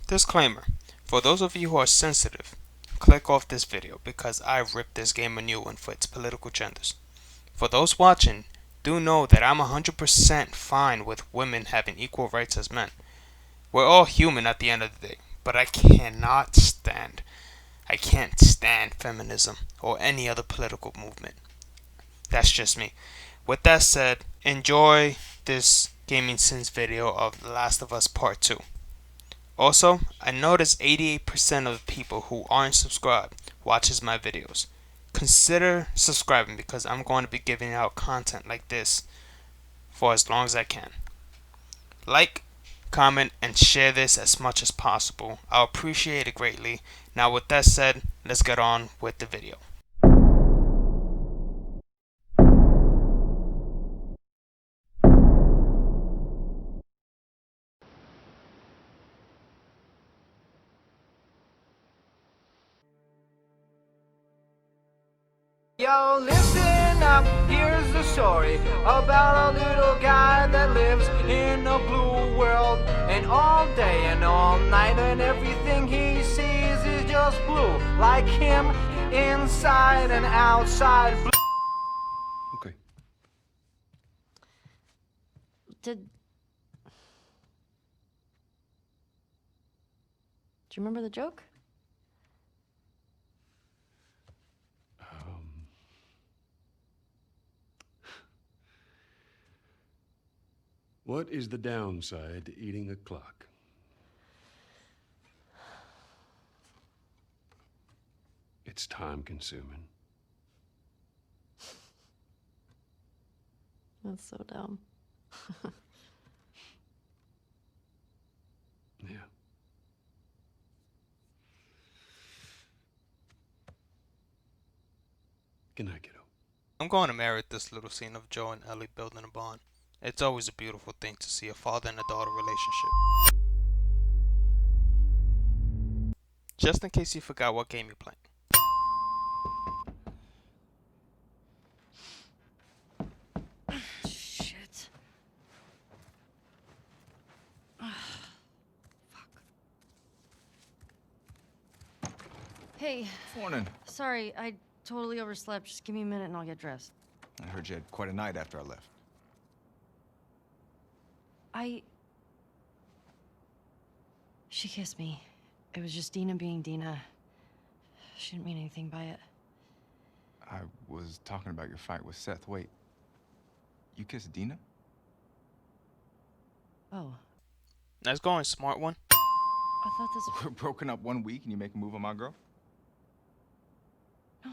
Disclaimer: for those of you who are sensitive, click off this video because I ripped this game a new one for its political genders. For those watching, do know that I'm 100% fine with women having equal rights as men. We're all human at the end of the day, but I can't stand feminism or any other political movement. That's just me. With that said, enjoy this Gaming Sins video of The Last of Us Part 2. Also, I noticed 88% of the people who aren't subscribed watches my videos. Consider subscribing because I'm going to be giving out content like this for as long as I can. Like, comment, and share this as much as possible. I'll appreciate it greatly. Now with that said, let's get on with the video. Yo, listen up, here's the story about a little guy that lives in a blue world. And all day and all night, and everything he sees is just blue. Like him, inside and outside. Okay. Do you remember the joke? What is the downside to eating a clock? It's time consuming. That's so dumb. Yeah. Good night, kiddo. I'm going to merit this little scene of Joe and Ellie building a bond. It's always a beautiful thing to see a father and a daughter relationship. Just in case you forgot what game you're playing. Shit. Fuck. Hey, Morning. sorry, I totally overslept. Just give me a minute and I'll get dressed. I heard you had quite a night after I left. She kissed me. It was just Dina being Dina. She didn't mean anything by it. I was talking about your fight with Seth. Wait, you kissed Dina? Oh, Nice going, smart one. I thought this... We're broken up 1 week and you make a move on my girl? No.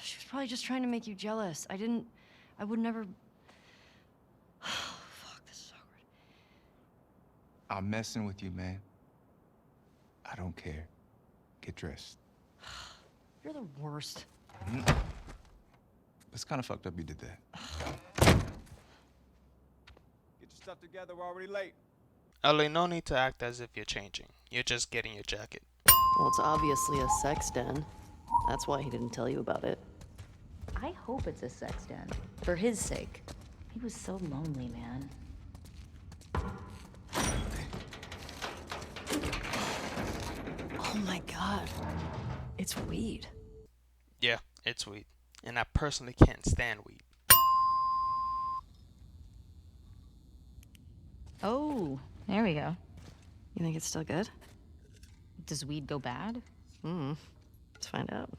She was probably just trying to make you jealous. I would never... Fuck, this is awkward. I'm messing with you, man. I don't care. Get dressed. You're the worst. It's kind of fucked up you did that. Get your stuff together, we're already late. Ellie, no need to act as if you're changing. You're just getting your jacket. Well, it's obviously a sex den. That's why he didn't tell you about it. I hope it's a sex den. For his sake. He was so lonely, man. Oh my god. It's weed. Yeah, it's weed. And I personally can't stand weed. Oh, there we go. You think it's still good? Does weed go bad? Let's find out.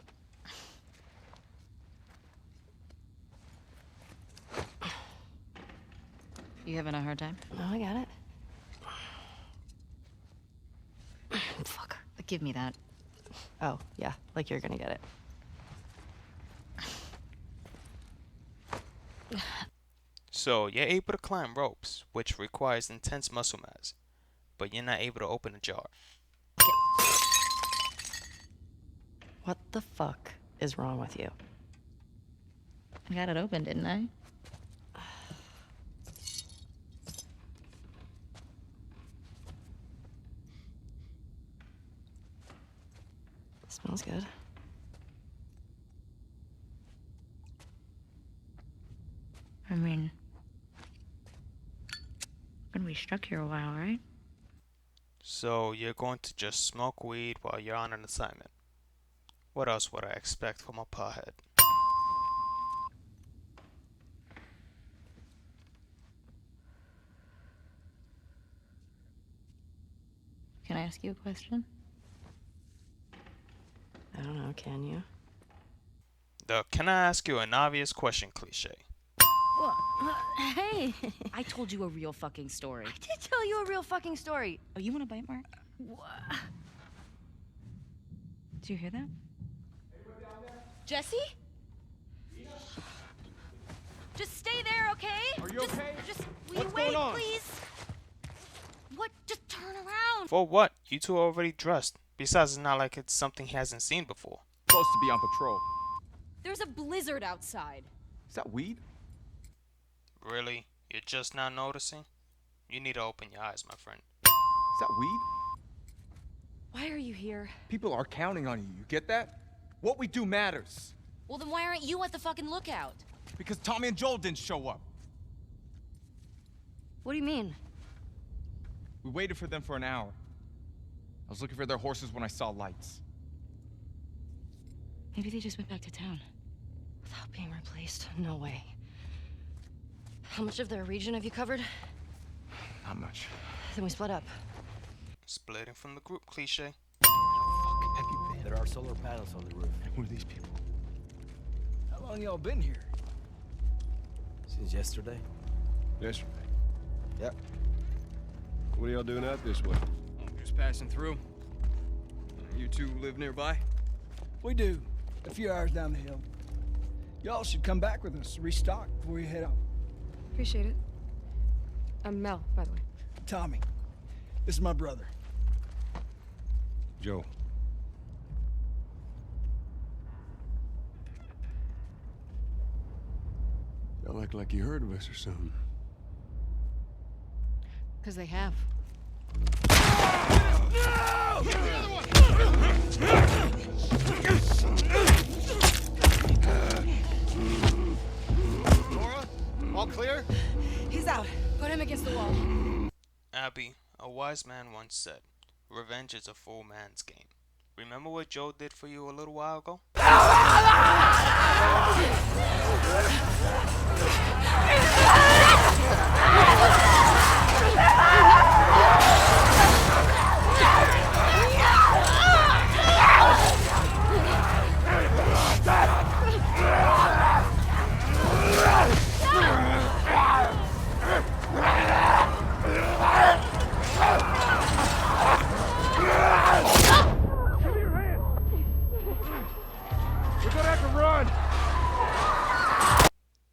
You having a hard time? No, I got it. Fuck. Give me that. Oh, yeah, like you're gonna get it. So, you're able to climb ropes, which requires intense muscle mass, but you're not able to open a jar. What the fuck is wrong with you? I got it open, didn't I? Smells good. I mean, gonna be stuck here a while, right? So you're going to just smoke weed while you're on an assignment. What else would I expect from a pothead? Can I ask you a question? I don't know, can you? The "can I ask you an obvious question" cliche. Hey! I told you a real fucking story. I did tell you a real fucking story. Oh, you want to bite, Mark? Did you hear that? Jesse? Just stay there, okay? Are you okay? Will you wait, please? What? Just turn around. For what? You two are already dressed. Besides, it's not like it's something he hasn't seen before. Supposed to be on patrol. There's a blizzard outside. Is that weed? Really? You're just now noticing? You need to open your eyes, my friend. Is that weed? Why are you here? People are counting on you. You get that? What we do matters. Well, then why aren't you at the fucking lookout? Because Tommy and Joel didn't show up. What do you mean? We waited for them for an hour. I was looking for their horses when I saw lights. Maybe they just went back to town. Without being replaced? No way. How much of their region have you covered? Not much. Then we split up. Splitting from the group cliche. Fuck have you been? There are solar panels on the roof. Who are these people? How long y'all been here? Since yesterday. Yesterday. Yep. What are y'all doing out this way? Just passing through. You two live nearby? We do. A few hours down the hill. Y'all should come back with us, restock before you head out. Appreciate it. I'm Mel, by the way. Tommy, this is my brother. Joe. Y'all act like you heard of us or something. Because they have. Laura? All clear? He's out. Put him against the wall. Abby, a wise man once said, "Revenge is a fool man's game." Remember what Joe did for you a little while ago?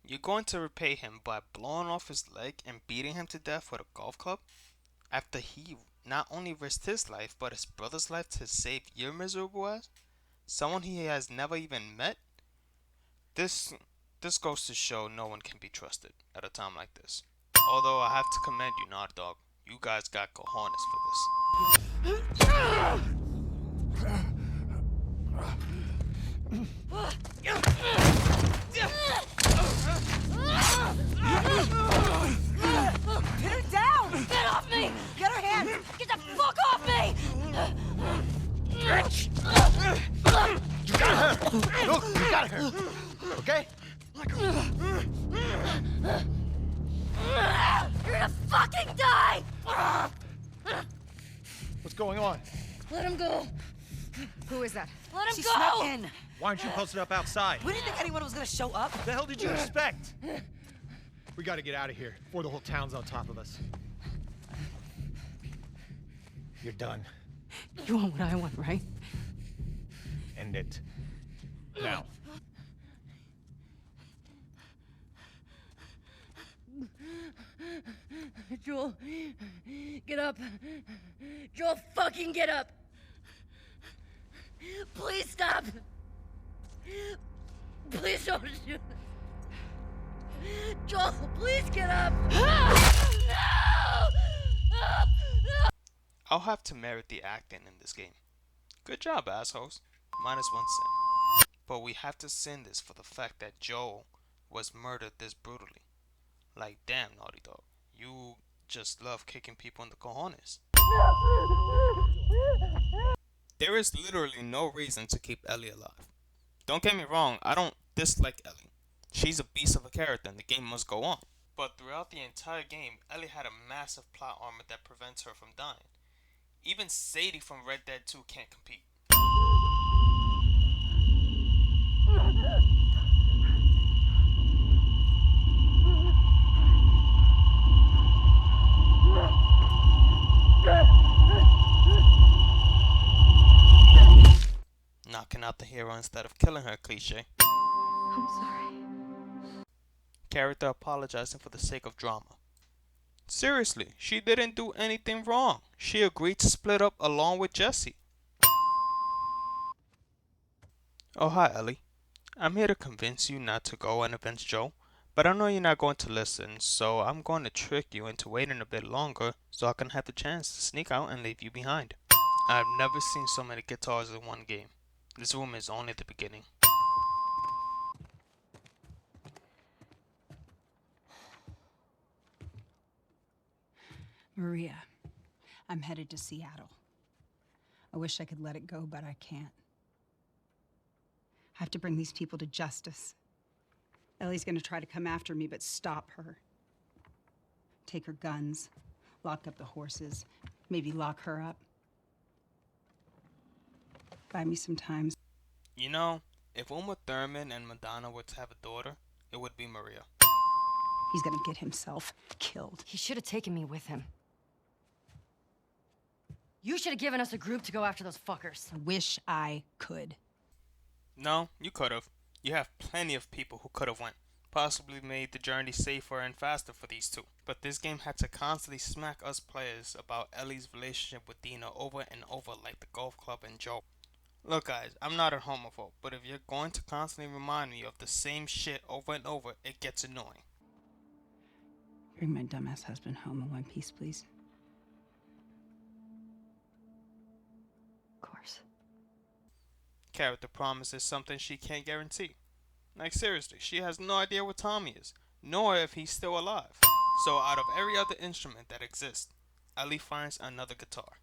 You're going to repay him by blowing off his leg and beating him to death with a golf club? After he not only risked his life, but his brother's life to save your miserable ass? Someone he has never even met? This goes to show no one can be trusted at a time like this. Although I have to commend you, Naughty Dog. You guys got cojones for Pin her down! Get off me! Get her hands! Get the fuck off me! You got her! Look, you got her! Okay? You're gonna fucking die! What's going on? Let him go! Who is that? Let him She go! snuck in. Why aren't you posted up outside? We didn't think anyone was gonna show up. What the hell did you expect? We gotta get out of here before the whole town's on top of us. You're done. You want what I want, right? End it. Now. Joel, get up. Joel, fucking get up. Please stop. Please don't shoot. Joel, please get up. No! I'll have to merit the acting in this game. Good job, assholes. Minus one sin. But we have to sin this for the fact that Joel was murdered this brutally. Like, damn, Naughty Dog. You just love kicking people in the cojones. There is literally no reason to keep Ellie alive. Don't get me wrong, I don't dislike Ellie. She's a beast of a character and the game must go on. But throughout the entire game, Ellie had a massive plot armor that prevents her from dying. Even Sadie from Red Dead 2 can't compete. Knocking out the hero instead of killing her, cliche. I'm sorry. Character apologizing for the sake of drama. Seriously, she didn't do anything wrong. She agreed to split up along with Jesse. Oh, hi, Ellie. I'm here to convince you not to go and avenge Joe, but I know you're not going to listen, so I'm going to trick you into waiting a bit longer so I can have the chance to sneak out and leave you behind. I've never seen so many guitars in one game. This room is only the beginning. Maria, I'm headed to Seattle. I wish I could let it go, but I can't. I have to bring these people to justice. Ellie's gonna try to come after me, but stop her. Take her guns, lock up the horses, maybe lock her up. Buy me some time. You know, if Uma Thurman and Madonna were to have a daughter, it would be Maria. He's gonna get himself killed. He should have taken me with him. You should have given us a group to go after those fuckers. I wish I could. No, you could have. You have plenty of people who could have went. Possibly made the journey safer and faster for these two. But this game had to constantly smack us players about Ellie's relationship with Dina over and over like the golf club and Joe. Look guys, I'm not a homophobe, but if you're going to constantly remind me of the same shit over and over, it gets annoying. Bring my dumbass husband home in one piece, please. Of course. Character promises something she can't guarantee. Like seriously, she has no idea what Tommy is, nor if he's still alive. So out of every other instrument that exists, Ellie finds another guitar.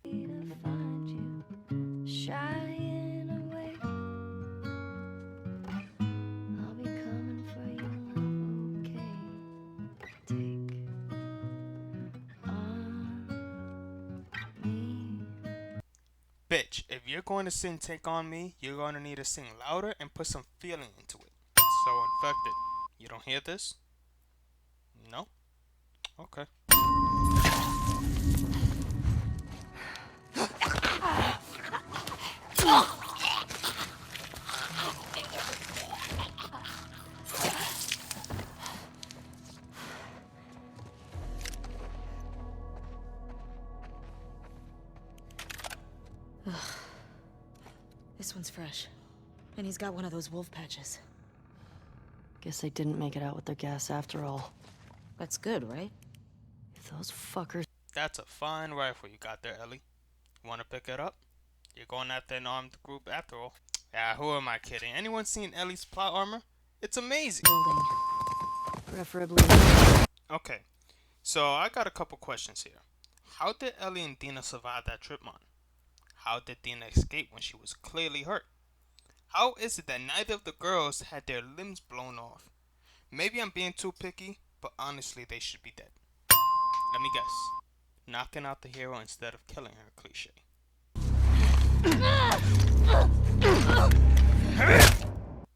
Bitch, if you're going to sing Take On Me, you're going to need to sing louder and put some feeling into it. So Infected, you don't hear this? No? Okay. This one's fresh. And he's got one of those wolf patches. Guess they didn't make it out with their gas after all. That's good, right? If those fuckers... That's a fine rifle you got there, Ellie. You want to pick it up? You're going after an armed group after all. Yeah, who am I kidding? Anyone seen Ellie's plot armor? It's amazing. Building. Preferably... Okay, so I got a couple questions here. How did Ellie and Dina survive that trip mine? How did Dina escape when she was clearly hurt? How is it that neither of the girls had their limbs blown off? Maybe I'm being too picky, but honestly they should be dead. Let me guess. Knocking out the hero instead of killing her, cliche.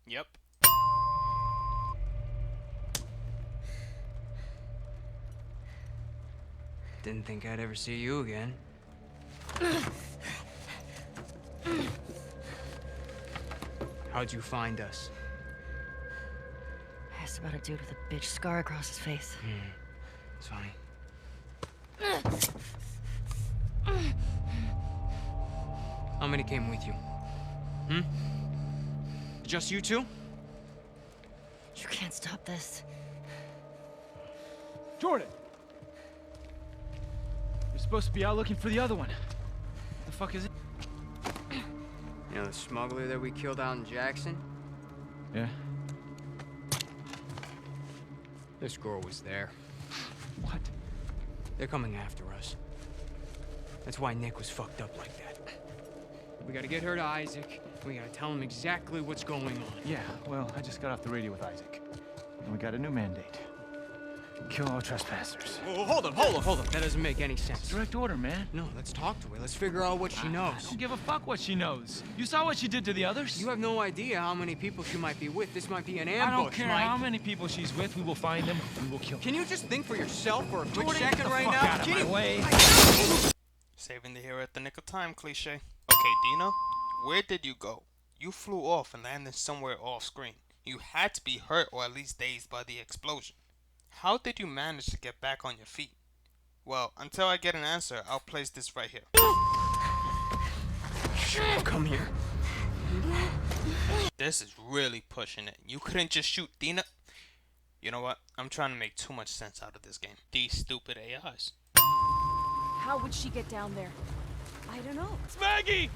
Yep. Didn't think I'd ever see you again. How'd you find us? I asked about a dude with a bitch scar across his face. It's funny. How many came with you? Just you two? You can't stop this. Jordan! You're supposed to be out looking for the other one. The fuck is it? You know the smuggler that we killed out in Jackson? Yeah. This girl was there. What? They're coming after us. That's why Nick was fucked up like that. We gotta get her to Isaac. We gotta tell him exactly what's going on. Yeah, well, I just got off the radio with Isaac. And we got a new mandate. Kill all trespassers. Oh, hold up. That doesn't make any sense. Direct order, man. No, let's talk to her. Let's figure out what she knows. I don't give a fuck what she knows. You saw what she did to the others? You have no idea how many people she might be with. This might be an ambush, I don't care Mike. how many people she's with. We will find them. We will kill them. Can you just think for yourself for a quick Jordan, second get the right fuck now? out of my way. Saving the hero at the nick of time, cliche. Okay, Dina, where did you go? You flew off and landed somewhere off screen. You had to be hurt or at least dazed by the explosion. How did you manage to get back on your feet? Well, until I get an answer, I'll place this right here. Come here. This is really pushing it. You couldn't just shoot Dina. You know what? I'm trying to make too much sense out of this game. These stupid AIs. How would she get down there? I don't know. It's Maggie!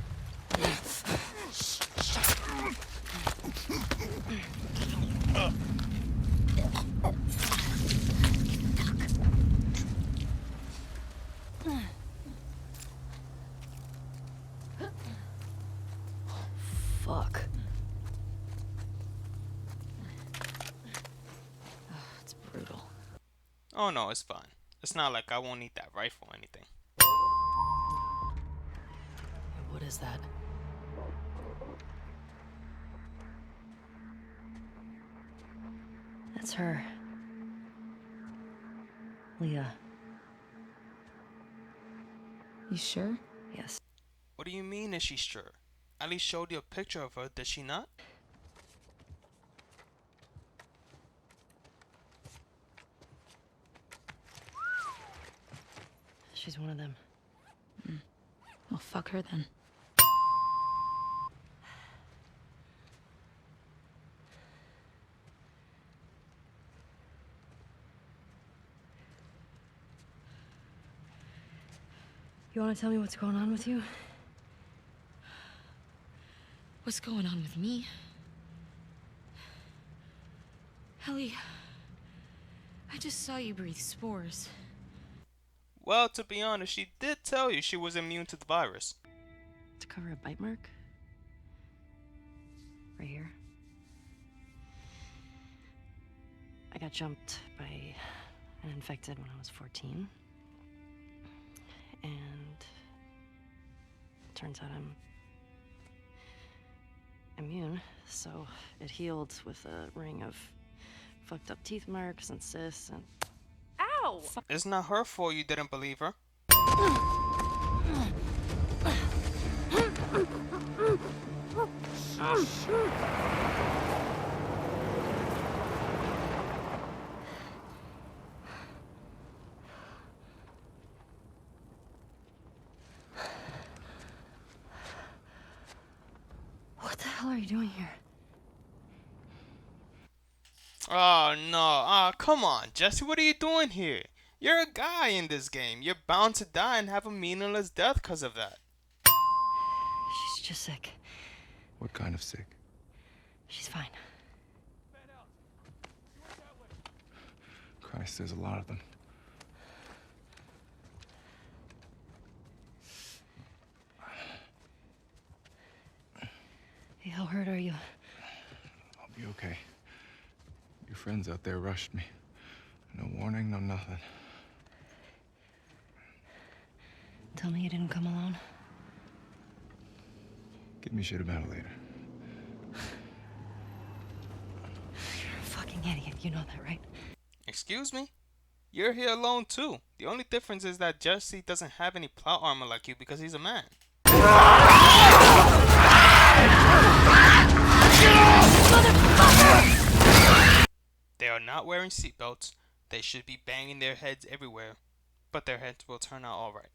Fuck. It's brutal. Oh no, it's fine. It's not like I won't need that rifle or anything. What is that? That's her. Leah. You sure? Yes. What do you mean is she sure? Ellie showed you a picture of her, did she not? She's one of them. Well, fuck her then. You want to tell me what's going on with you? What's going on with me? Ellie, I just saw you breathe spores. Well, to be honest, she did tell you she was immune to the virus. To cover a bite mark? Right here. I got jumped by an infected when I was 14. And turns out I'm immune, so it healed with a ring of fucked up teeth marks and cysts and... Ow! It's not her fault you didn't believe her. What the hell are you doing here? Oh no, come on, Jesse, what are you doing here? You're a guy in this game. You're bound to die and have a meaningless death because of that. She's just sick. What kind of sick? She's fine. Christ, there's a lot of them. Hey, how hurt are you? I'll be okay. Your friends out there rushed me. No warning, no nothing. Tell me you didn't come alone. Give me shit about it later. You're a fucking idiot. You know that, right? Excuse me? You're here alone too. The only difference is that Jesse doesn't have any plot armor like you because he's a man. They are not wearing seatbelts. They should be banging their heads everywhere. But their heads will turn out alright.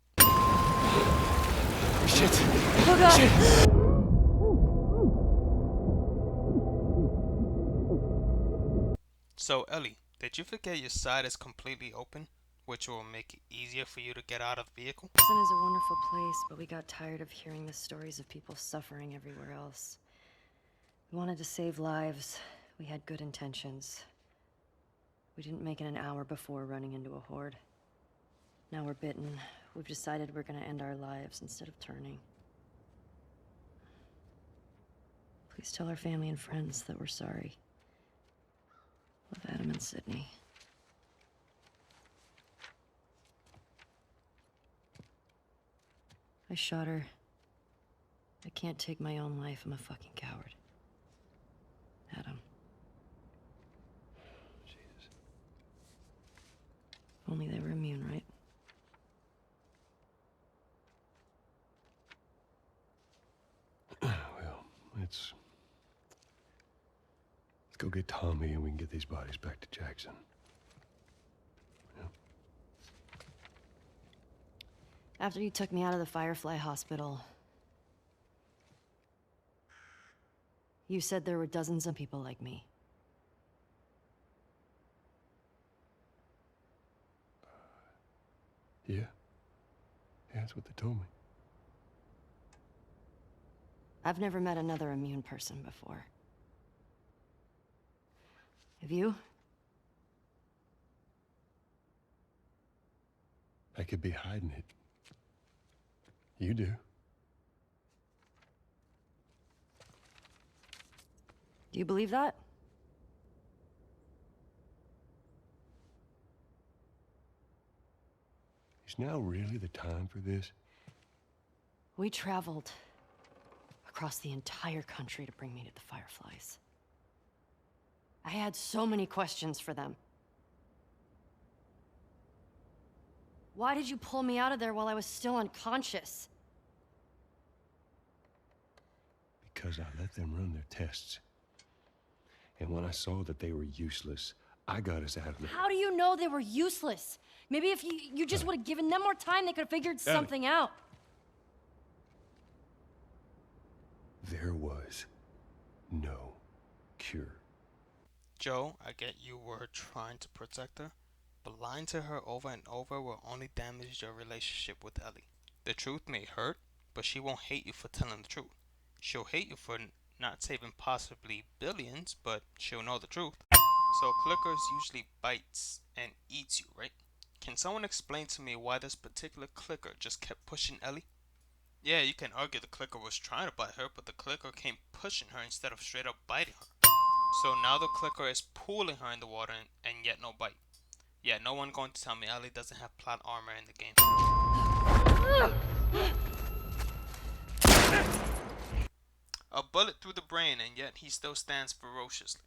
Shit. Oh god. Shit. So Ellie, did you forget your side is completely open? Which will make it easier for you to get out of the vehicle? Boston is a wonderful place, but we got tired of hearing the stories of people suffering everywhere else. We wanted to save lives. We had good intentions. We didn't make it an hour before running into a horde. Now we're bitten. We've decided we're gonna end our lives instead of turning. Please tell our family and friends that we're sorry. Love, Adam and Sydney. I shot her. I can't take my own life. I'm a fucking coward. Adam. Jesus. Only they were immune, right? Well, let's go get Tommy and we can get these bodies back to Jackson. Yeah. After you took me out of the Firefly Hospital, you said there were dozens of people like me. Yeah. Yeah, that's what they told me. I've never met another immune person before. Have you? I could be hiding it. You do. Do you believe that? Is now really the time for this? We traveled across the entire country to bring me to the Fireflies. I had so many questions for them. Why did you pull me out of there while I was still unconscious? Because I let them run their tests. And when I saw that they were useless, I got us out of there. How do you know they were useless? Maybe if you just would have given them more time, they could have figured something out. There was no cure. Joe, I get you were trying to protect her, but lying to her over and over will only damage your relationship with Ellie. The truth may hurt, but she won't hate you for telling the truth. She'll hate you for not saving possibly billions, but she'll know the truth. So Clickers usually bites and eats you, right? Can someone explain to me why this particular Clicker just kept pushing Ellie? Yeah, you can argue the Clicker was trying to bite her, but the Clicker came pushing her instead of straight up biting her. So now the Clicker is pulling her in the water and yet no bite. Yeah, no one going to tell me Ellie doesn't have plot armor in the game. A bullet through the brain and yet he still stands ferociously.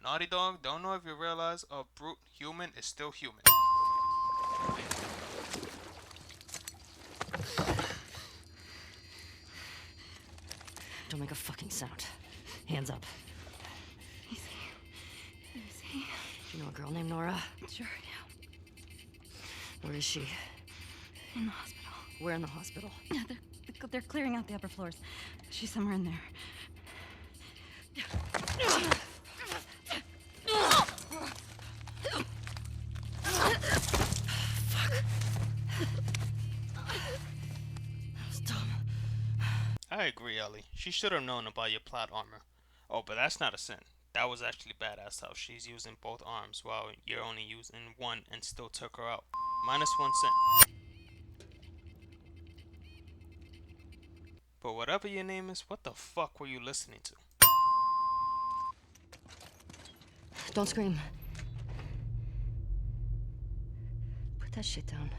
Naughty Dog, don't know if you realize a brute human is still human. Don't make a fucking sound. Hands up. Easy. Easy. Do you know a girl named Nora? Sure, yeah. Where is she? In the hospital. Where in the hospital? Yeah, they're clearing out the upper floors. She's somewhere in there. I agree, Ellie. She should have known about your plot armor. Oh, but that's not a sin. That was actually badass how she's using both arms while you're only using one and still took her out. -1 sin. But whatever your name is, what the fuck were you listening to? Don't scream. Put that shit down.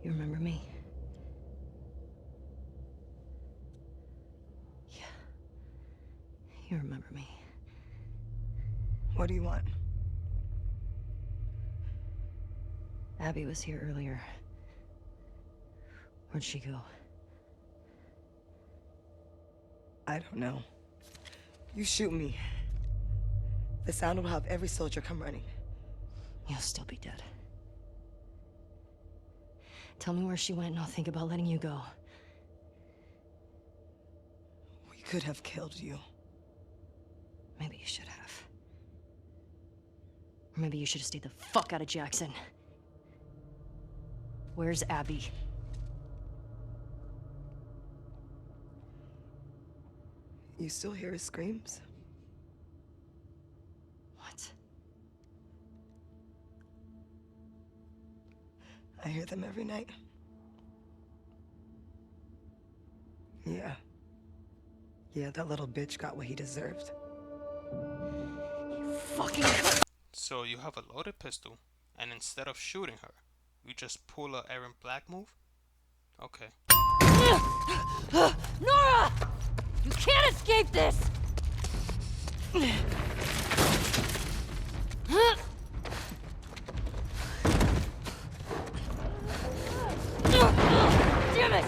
You remember me? Yeah. You remember me. What do you want? Abby was here earlier. Where'd she go? I don't know. You shoot me. The sound will have every soldier come running. You'll still be dead. Tell me where she went and I'll think about letting you go. We could have killed you. Maybe you should have. Or maybe you should have stayed the fuck out of Jackson. Where's Abby? You still hear his screams? What? I hear them every night. Yeah. Yeah, that little bitch got what he deserved. Fucking. So you have a loaded pistol, and instead of shooting her, you just pull a Aaron Black move? Okay. Nora! You can't escape this! Damn it!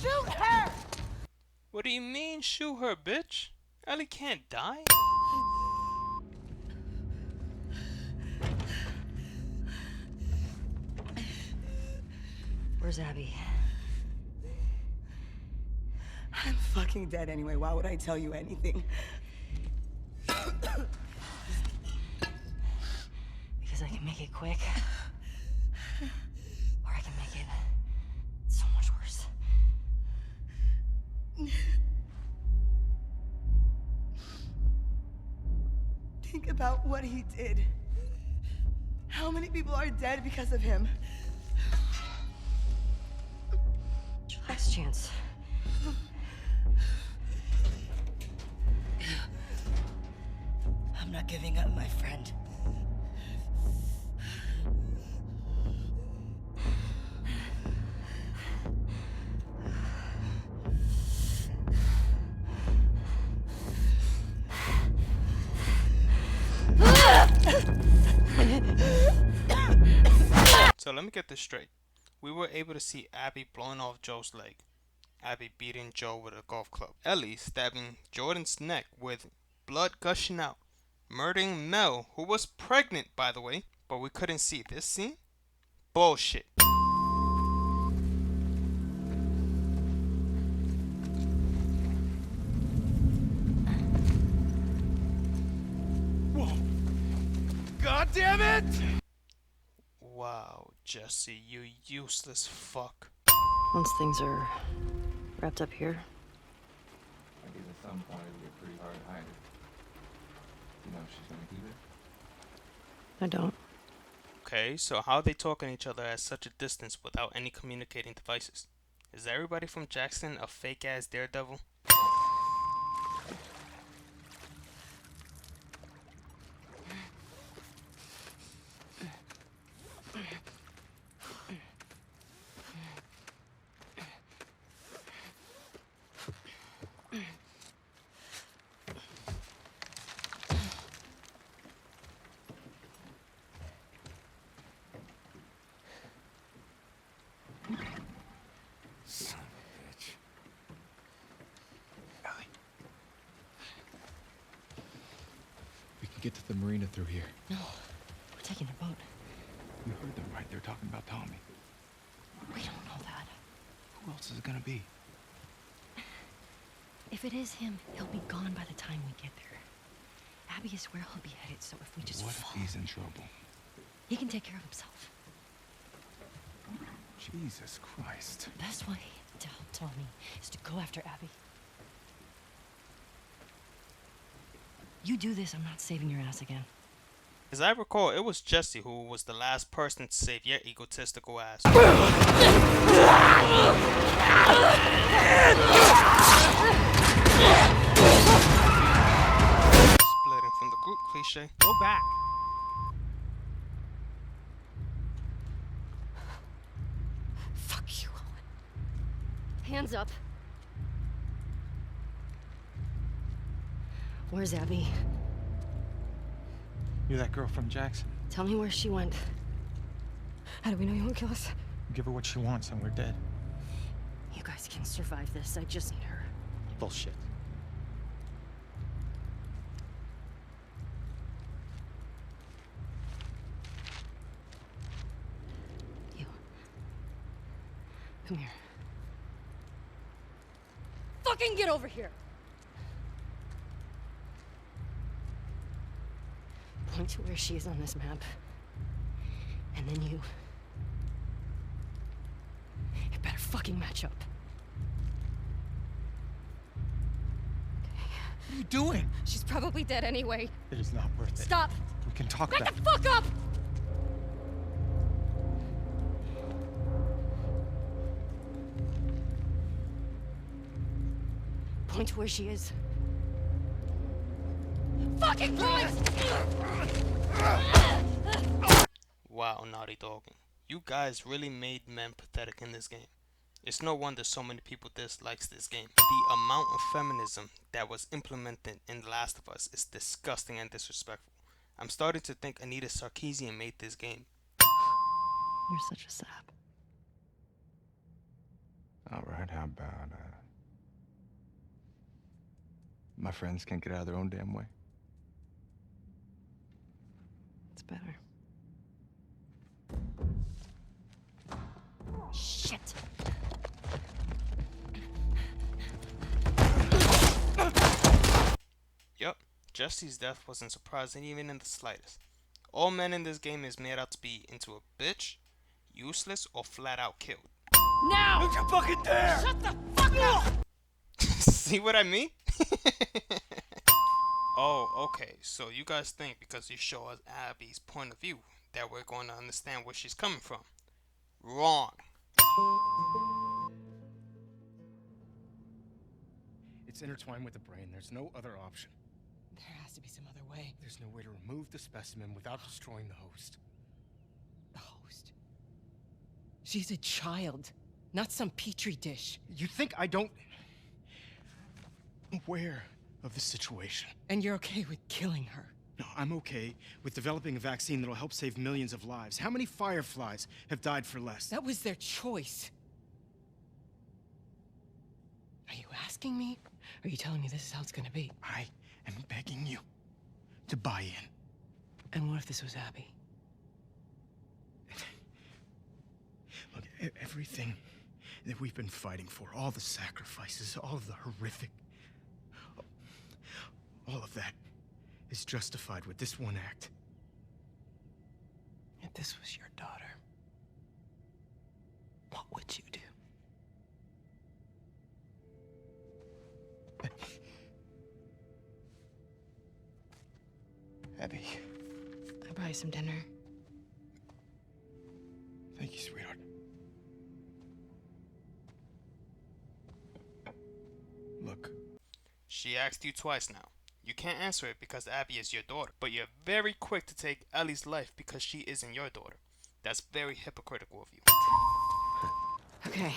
Shoot her! What do you mean, shoot her, bitch? Ellie can't die? Where's Abby? I'm fucking dead anyway. Why would I tell you anything? Because I can make it quick. Or I can make it so much worse. Think about what he did. How many people are dead because of him? Last chance. I'm not giving up, my friend. So let me get this straight. We were able to see Abby blowing off Joe's leg, Abby beating Joe with a golf club, Ellie stabbing Jordan's neck with blood gushing out, murdering Mel, who was pregnant by the way, but we couldn't see this scene? Bullshit. Whoa! God damn it! Wow, Jesse, you useless fuck. Once things are wrapped up here, I give the thumb point it'd be pretty hard to hide it. You know she's gonna keep it? I don't. Okay, so how are they talking to each other at such a distance without any communicating devices? Is everybody from Jackson a fake ass daredevil? Son of a bitch. Ellie. We can get to the marina through here. No, we're taking a boat. You heard them right. They're talking about Tommy. We don't know that. Who else is it gonna be? If it is him, he'll be gone by the time we get there. Abby is where he'll be headed, so if we just What fall, if he's in trouble? he can take care of himself. Jesus Christ. The best way to help Tommy is to go after Abby. You do this, I'm not saving your ass again. As I recall, it was Jesse who was the last person to save your egotistical ass. Splitting from the group cliche. Go back. Fuck you, Owen. Hands up. Where's Abby? You're that girl from Jackson. Tell me where she went. How do we know you won't kill us? Give her what she wants and we're dead. You guys can survive this. I just need her. Bullshit. You. Come here. Fucking get over here! Point to where she is on this map. And then you. It better fucking match up. are you doing? She's probably dead anyway. It is not worth it. Stop! We can talk Back about the fuck up! Point to where she is. Fucking point! Wow, Naughty Dog. You guys really made men pathetic in this game. It's no wonder so many people dislikes this game. The amount of feminism that was implemented in The Last of Us is disgusting and disrespectful. I'm starting to think Anita Sarkeesian made this game. You're such a sap. All right, how about, my friends can't get out of their own damn way? It's better. Shit! Yup, Jesse's death wasn't surprising even in the slightest. All men in this game is made out to be into a bitch, useless, or flat out killed. Now! Don't you fucking dare! Shut the fuck up! See what I mean? Oh, okay, so you guys think because you show us Abby's point of view that we're going to understand where she's coming from. Wrong. It's intertwined with the brain. There's no other option. There has to be some other way. There's no way to remove the specimen without destroying the host. The host? She's a child, not some petri dish. You think I don't... I'm aware of the situation. And you're okay with killing her? No, I'm okay with developing a vaccine that'll help save millions of lives. How many Fireflies have died for less? That was their choice. Are you asking me? Or are you telling me this is how it's gonna be? I am begging you to buy in. And what if this was Abby? Look, everything that we've been fighting for, all the sacrifices, all of the horrific... all of that is justified with this one act. If this was your daughter, what would you do? Abby. I'll buy you some dinner. Thank you, sweetheart. Look. She asked you twice now. You can't answer it because Abby is your daughter, but you're very quick to take Ellie's life because she isn't your daughter. That's very hypocritical of you. Okay.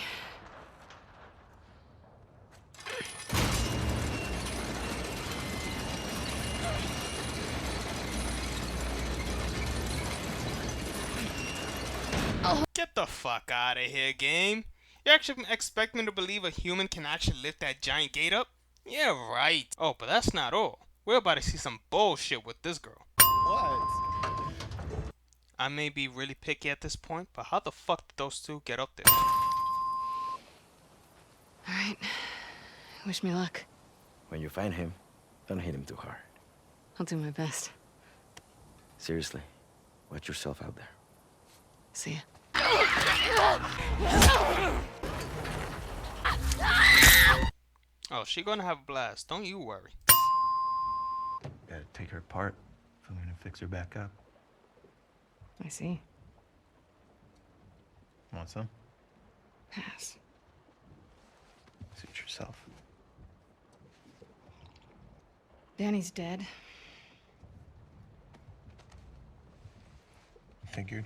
Get the fuck out of here, game. You actually expect me to believe a human can actually lift that giant gate up? Yeah, right. Oh, but that's not all. We're about to see some bullshit with this girl. What? I may be really picky at this point, but how the fuck did those two get up there? Alright. Wish me luck. When you find him, don't hit him too hard. I'll do my best. Seriously, watch yourself out there. See ya. Oh, she gonna have a blast. Don't you worry. Gotta take her apart if I'm gonna fix her back up. I see. Want some? Pass. Suit yourself. Danny's dead. Figured.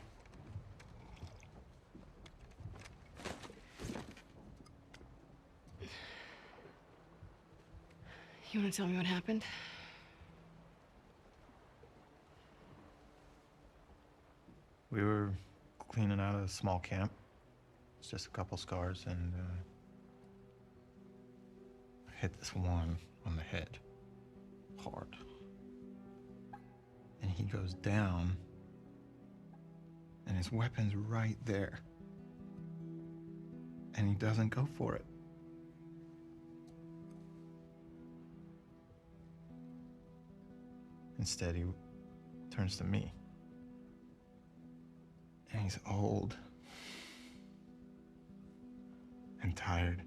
You want to tell me what happened? We were cleaning out a small camp. It's just a couple scars, and I hit this one on the head. Hard. And he goes down, and his weapon's right there. And he doesn't go for it. Instead, he turns to me. And he's old. And tired.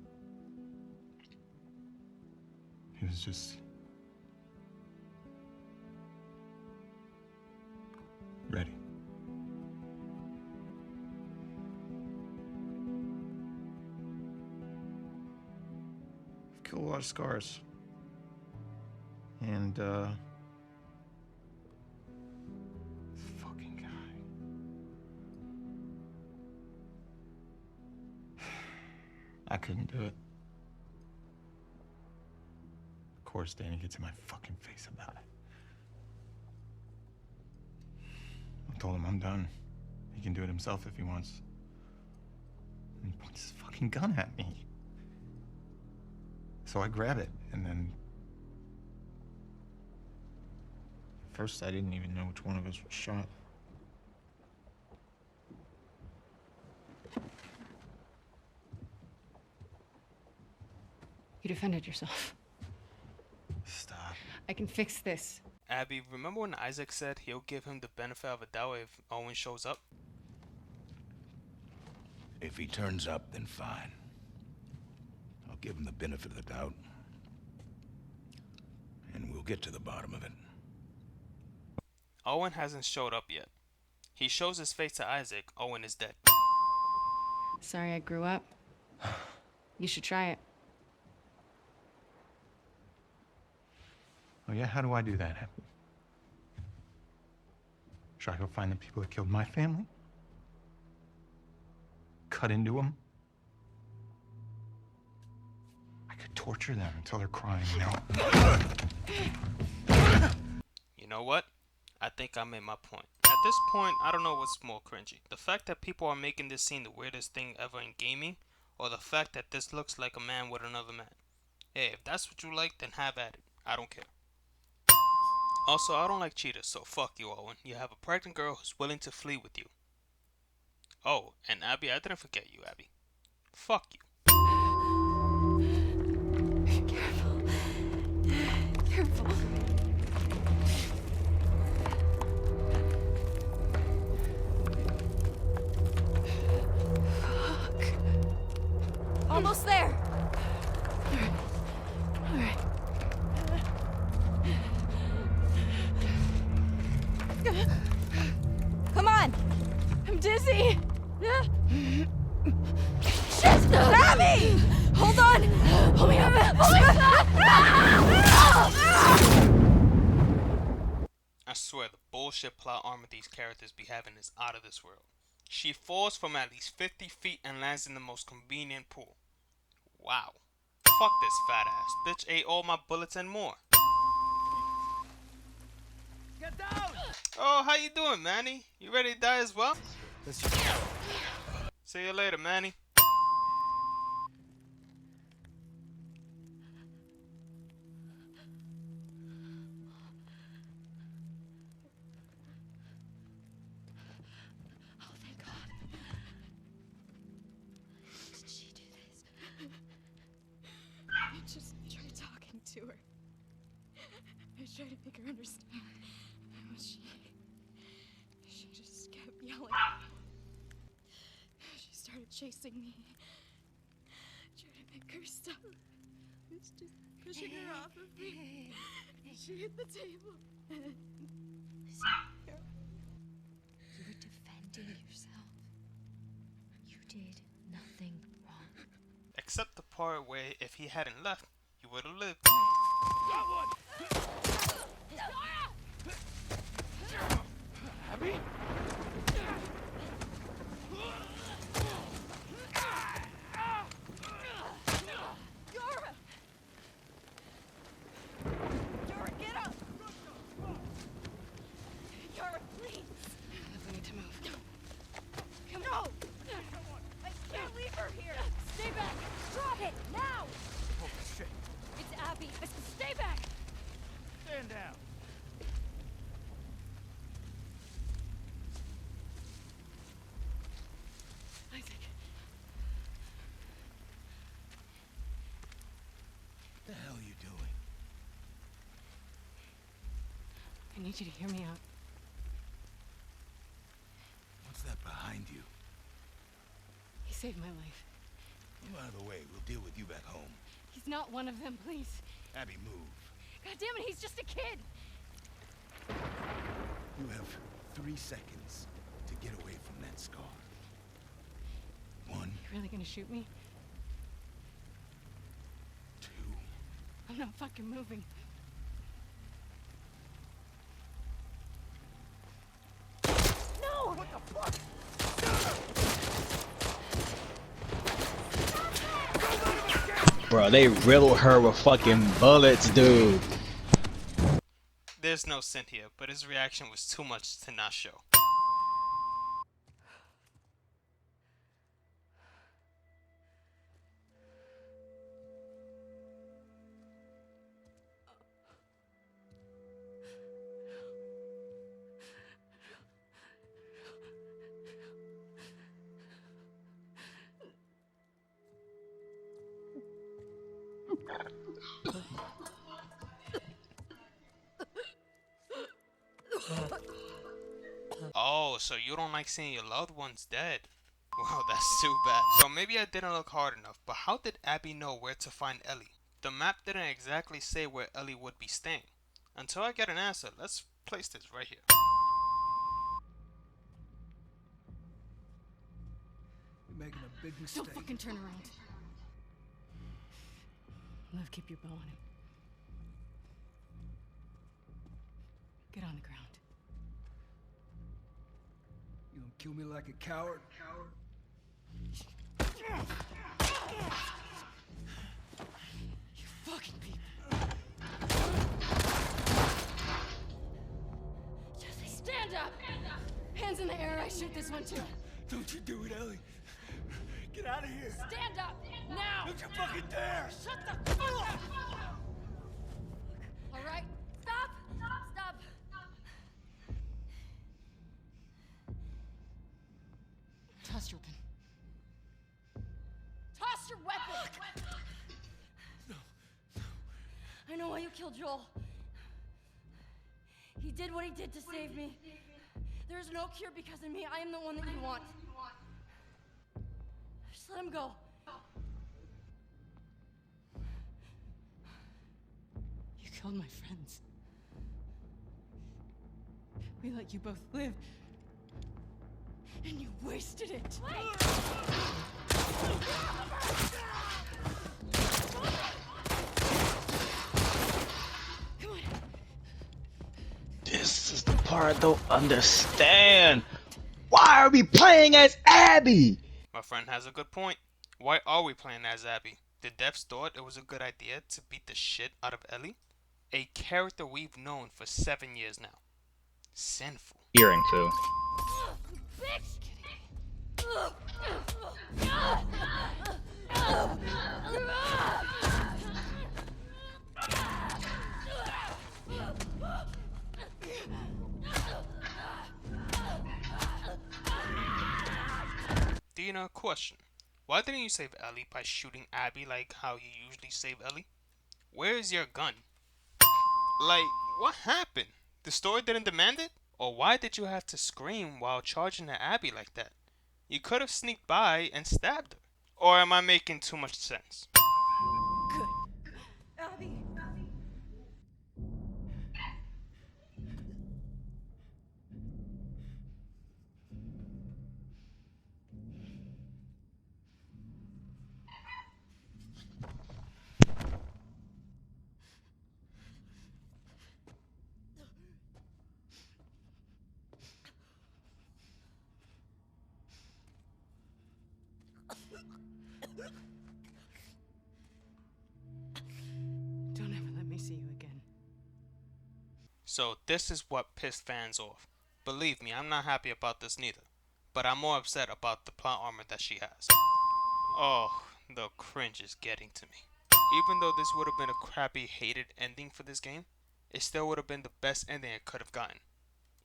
He was just kill a lot of scars. And, fucking guy. I couldn't do it. Of course, Danny gets in my fucking face about it. I told him I'm done. He can do it himself if he wants. And he points his fucking gun at me. So I grab it, and then... At first, I didn't even know which one of us was shot. You defended yourself. Stop. I can fix this. Abby, remember when Isaac said he'll give him the benefit of a doubt if Owen shows up? If he turns up, then fine. I'll give him the benefit of the doubt. And we'll get to the bottom of it. Owen hasn't showed up yet. He shows his face to Isaac. Owen is dead. Sorry I grew up. You should try it. Oh yeah? How do I do that, Abby? Should I go find the people that killed my family? Cut into them? I could torture them until they're crying, you know? You know what? I think I made my point. At this point, I don't know what's more cringy. The fact that people are making this scene the weirdest thing ever in gaming, or the fact that this looks like a man with another man. Hey, if that's what you like, then have at it. I don't care. Also, I don't like cheaters, so fuck you, Owen. You have a pregnant girl who's willing to flee with you. Oh, and Abby, I didn't forget you, Abby. Fuck you. Careful. Careful. Fuck. Almost there. All right. Come on. I'm dizzy. Shit! Abby! Hold on! Pull me up. Pull me up! I swear, the bullshit plot armor these characters be having is out of this world. She falls from at least 50 feet and lands in the most convenient pool. Wow. Fuck this fat ass. Bitch ate all my bullets and more. Get down! Oh, how you doing, Manny? You ready to die as well? See you later, Manny. Oh, thank God. Did she do this? I just tried talking to her. I tried to make her understand. But she just kept yelling. She started chasing me. Trying to make her stop. I was just pushing her off of me. She hit the table. You were defending yourself. You did nothing wrong. Except the part where if he hadn't left, you would have lived. Got one! Abby? Yara! Yara, get up! Yara, please! I need to move. Come on! I can't leave her here! Stay back! Drop it! Now! Oh, shit. It's Abby! I said stay back! Stand down. Isaac. What the hell are you doing? I need you to hear me out. What's that behind you? He saved my life. Move out of the way. We'll deal with you back home. He's not one of them, please. Abby, move. God damn it, he's just a kid! You have 3 seconds to get away from that scar. 1, You really gonna shoot me? 2, I'm not fucking moving. No! What the fuck? Bro, they riddled her with fucking bullets, dude. There's no scent here, but his reaction was too much to not show. Oh, so you don't like seeing your loved ones dead? Well, that's too bad. So maybe I didn't look hard enough, but how did Abby know where to find Ellie? The map didn't exactly say where Ellie would be staying. Until I get an answer, let's place this right here. You're making a big mistake. Don't fucking turn around. Liv, keep your bow on him. Get on the ground. You gonna kill me like a coward? You fucking people. Jesse, stand up! Hands in the air, I shoot this one too. Don't you do it, Ellie. Get out of here. Stand up! Now! Don't you fucking dare! Shut the fuck up! Alright, stop! Stop! Toss your weapon. Toss your weapon! No. I know why you killed Joel. He did what he did to save me. There's no cure because of me. I am the one that you want. Just let him go. You killed my friends. We let you both live. And you wasted it. This is the part I don't understand. Why are we playing as Abby? My friend has a good point. Why are we playing as Abby? The devs thought it was a good idea to beat the shit out of Ellie? A character we've known for 7 years now. Sinful. Hearing too. Dina, question. Why didn't you save Ellie by shooting Abby like how you usually save Ellie? Where is your gun? Like, what happened? The story didn't demand it? Or why did you have to scream while charging at Abby like that? You could have sneaked by and stabbed her. Or am I making too much sense? Good. Abby. Don't ever let me see you again. So this is what pissed fans off. Believe me, I'm not happy about this neither. But I'm more upset about the plot armor that she has. Oh, the cringe is getting to me. Even though this would have been a crappy, hated ending for this game, it still would have been the best ending it could have gotten.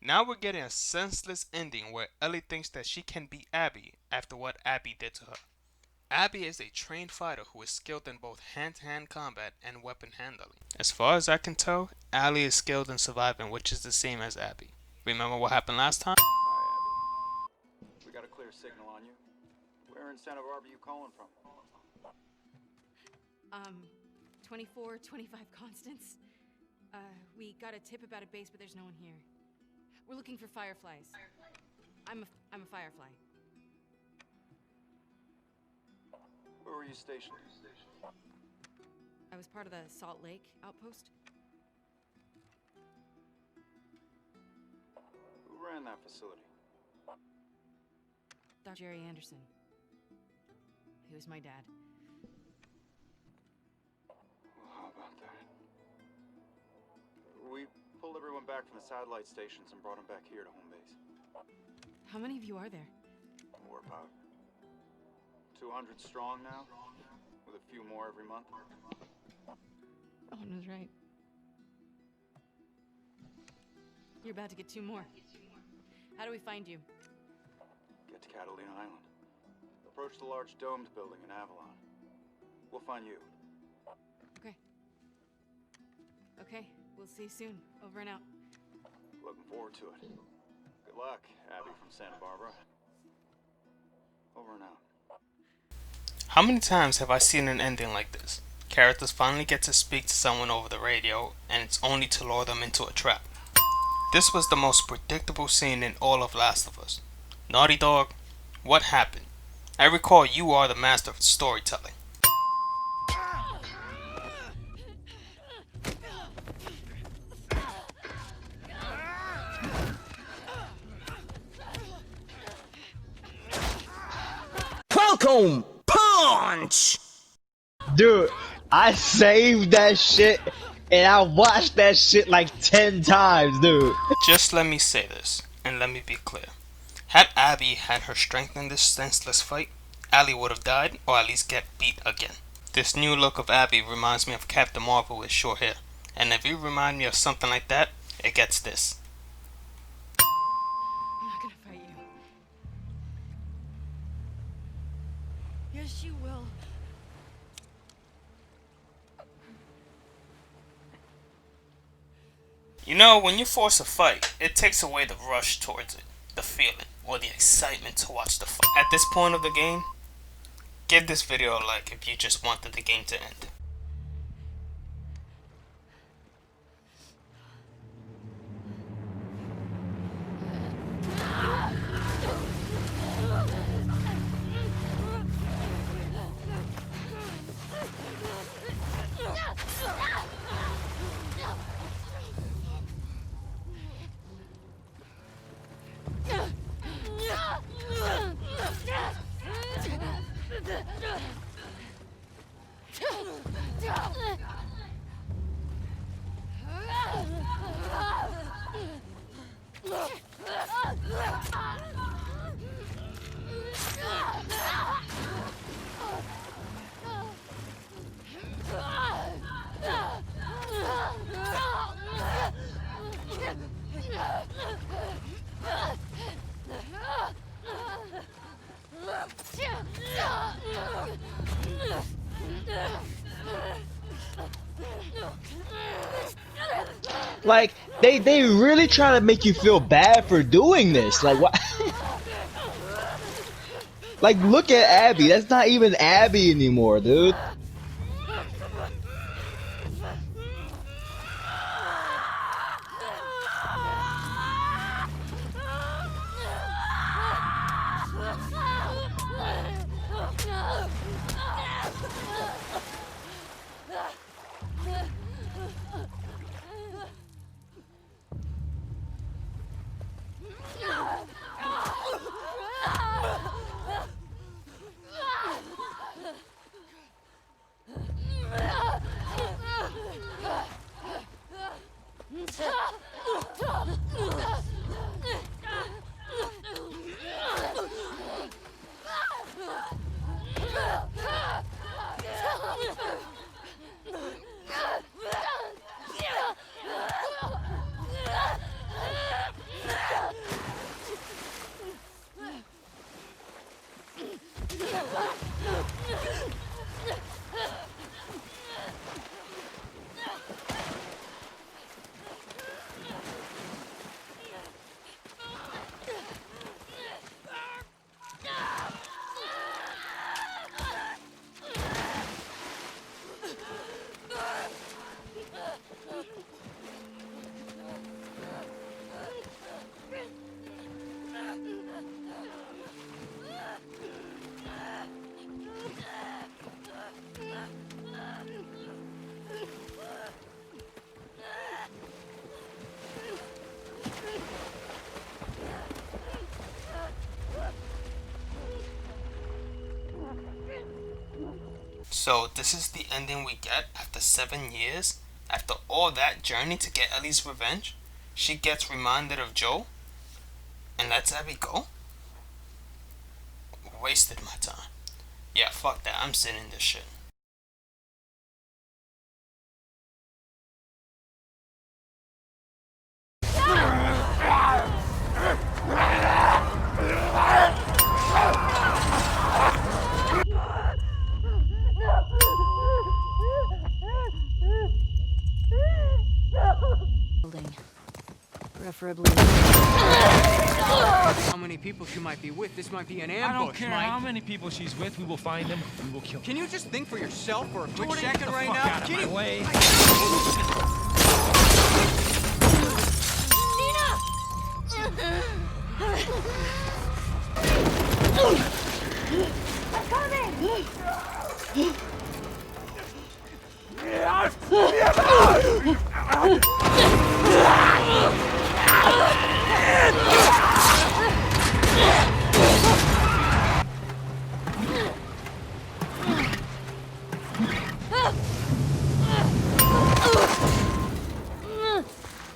Now we're getting a senseless ending where Ellie thinks that she can beat Abby after what Abby did to her. Abby is a trained fighter who is skilled in both hand-to-hand combat and weapon handling. As far as I can tell, Ellie is skilled in surviving, which is the same as Abby. Remember what happened last time? Hi, Abby. We got a clear signal on you. Where in Santa Barbara you calling from? 2425 Constance. We got a tip about a base, but there's no one here. We're looking for fireflies. I'm a firefly. Where were you stationed? I was part of the Salt Lake outpost. Who ran that facility? Dr. Jerry Anderson. He was my dad. Well, how about that? We pulled everyone back from the satellite stations and brought them back here to home base. How many of you are there? We're about 200 strong now, with a few more every month. Owen was right. You're about to get 2 more. How do we find you? Get to Catalina Island. Approach the large domed building in Avalon. We'll find you. Okay. Okay, we'll see you soon. Over and out. Looking forward to it. Good luck, Abby from Santa Barbara. Over and out. How many times have I seen an ending like this? Characters finally get to speak to someone over the radio, and it's only to lure them into a trap. This was the most predictable scene in all of Last of Us. Naughty Dog, what happened? I recall you are the master of storytelling. Welcome punch! Dude, I saved that shit and I watched that shit like 10 times, dude. Just let me say this, and let me be clear. Had Abby had her strength in this senseless fight, Ellie would have died, or at least get beat again. This new look of Abby reminds me of Captain Marvel with short hair, and if you remind me of something like that, it gets this. I'm not gonna fight you. Yes, you will. You know, when you force a fight, it takes away the rush towards it, the feeling, or the excitement to watch the fight. At this point of the game, give this video a like if you just wanted the game to end. Like, they really try to make you feel bad for doing this. Like, what? Like, look at Abby. That's not even Abby anymore, dude. So this is the ending we get after 7 years. After all that journey to get Ellie's revenge, she gets reminded of Joe and lets Abby go? Wasted my time. Yeah, fuck that. I'm sitting in this shit. Preferably. How many people she might be with? This might be an ambush, I don't care Mike. how many people she's with. We will find them. We will kill them. Can you just think for yourself for a quick Jordan, second get the right fuck now? out of my way.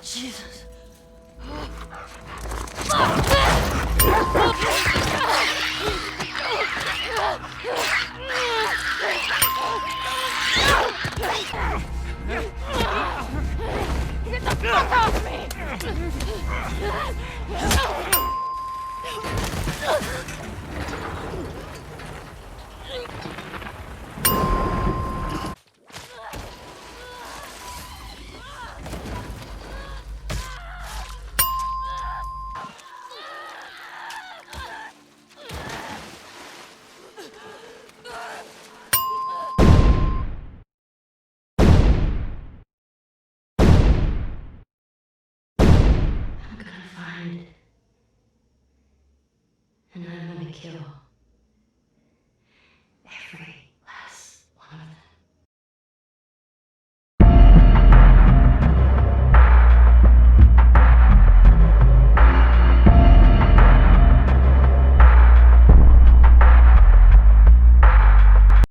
Jesus. Get the fuck off me! And I'm gonna kill every